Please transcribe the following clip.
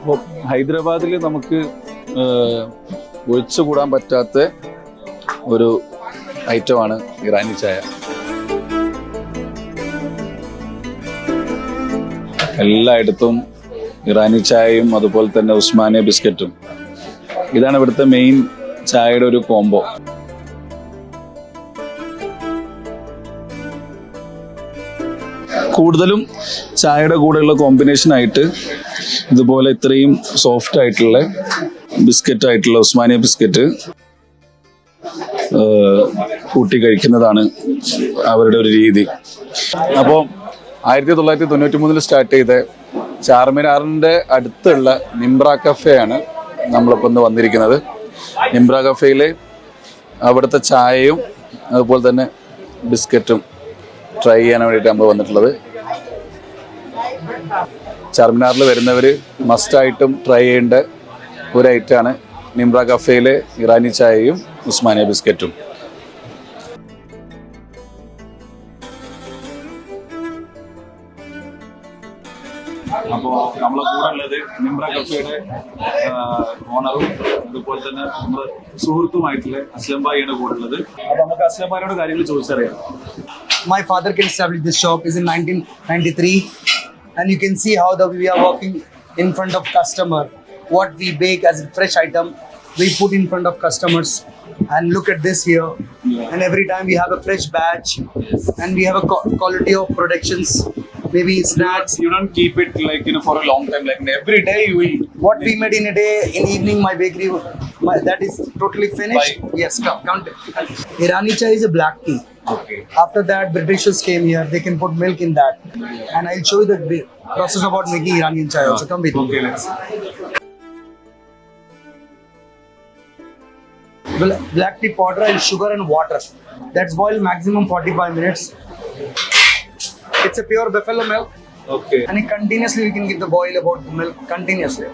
അപ്പോൾ ഹൈദരാബാദിൽ നമുക്ക് ഒഴിച്ചുകൂടാൻ പറ്റാത്ത ഒരു ഐറ്റമാണ് ഇറാനി ചായ. എല്ലായിടത്തും ഇറാനി ചായയും അതുപോലെ തന്നെ ഉസ്മാനിയ ബിസ്ക്കറ്റും. ഇതാണ് ഇവിടുത്തെ മെയിൻ ചായയുടെ ഒരു കോംബോ. കൂടുതലും ചായയുടെ കൂടെയുള്ള കോമ്പിനേഷൻ ആയിട്ട് ഇതുപോലെ ഇത്രയും സോഫ്റ്റ് ആയിട്ടുള്ള ബിസ്ക്കറ്റ് ആയിട്ടുള്ള ഉസ്മാനിയ ബിസ്ക്കറ്റ് കൂട്ടി കഴിക്കുന്നതാണ് അവരുടെ ഒരു രീതി. അപ്പോൾ 1993 സ്റ്റാർട്ട് ചെയ്ത ചാർമിനാറിൻ്റെ അടുത്തുള്ള നിംബ്ര കഫേയാണ് നമ്മളിപ്പോൾ ഇന്ന് വന്നിരിക്കുന്നത്. നിംബ്ര കഫേയിൽ അവിടുത്തെ ചായയും അതുപോലെ തന്നെ ബിസ്ക്കറ്റും ട്രൈ ചെയ്യാൻ വേണ്ടിയിട്ട് നമ്മൾ വന്നിട്ടുള്ളത്. ചാർമിനാറിൽ വരുന്നവർ മസ്റ്റായിട്ടും ട്രൈ ചെയ്യേണ്ട ഒരു ഐറ്റമാണ് നിംബ്ര കഫേയിലെ ഇറാനി ചായയും ഉസ്മാനിയ ബിസ്ക്കറ്റും. അപ്പോൾ നമ്മളെ കൂടെ ഉള്ളത് നിംബ്ര കഫേയുടെ ഓണറും അതുപോലെ തന്നെ നമ്മുടെ സുഹൃത്തുമായിട്ടുള്ള അസ്ലം ഭായിയാണ് കൂടെ ഉള്ളത്. അപ്പൊ നമുക്ക് അസ്ലം ഭായിയോട് കാര്യങ്ങൾ ചോദിച്ചറിയാം. My father can establish this shop is in 1993, and you can see how we are working in front of customer. What we bake as a fresh item, we put in front of customers. And look at this here. And every time we have a fresh batch, and we have a quality of productions. Maybe snacks. You don't keep it like for a long time. Like every day you will. What we made in a day, in evening, my bakery, that is totally finished. Yes, count it. Irani chai is a black tea. Okay. After that, Britishers came here. They can put milk in that, and I'll show you the process about making Iranian chai. Also, come with me. Okay, let's. Black tea powder and sugar and water. That's boiled maximum 45 minutes. It's a pure buffalo milk. Okay. And continuously we can give the boil about the milk continuously.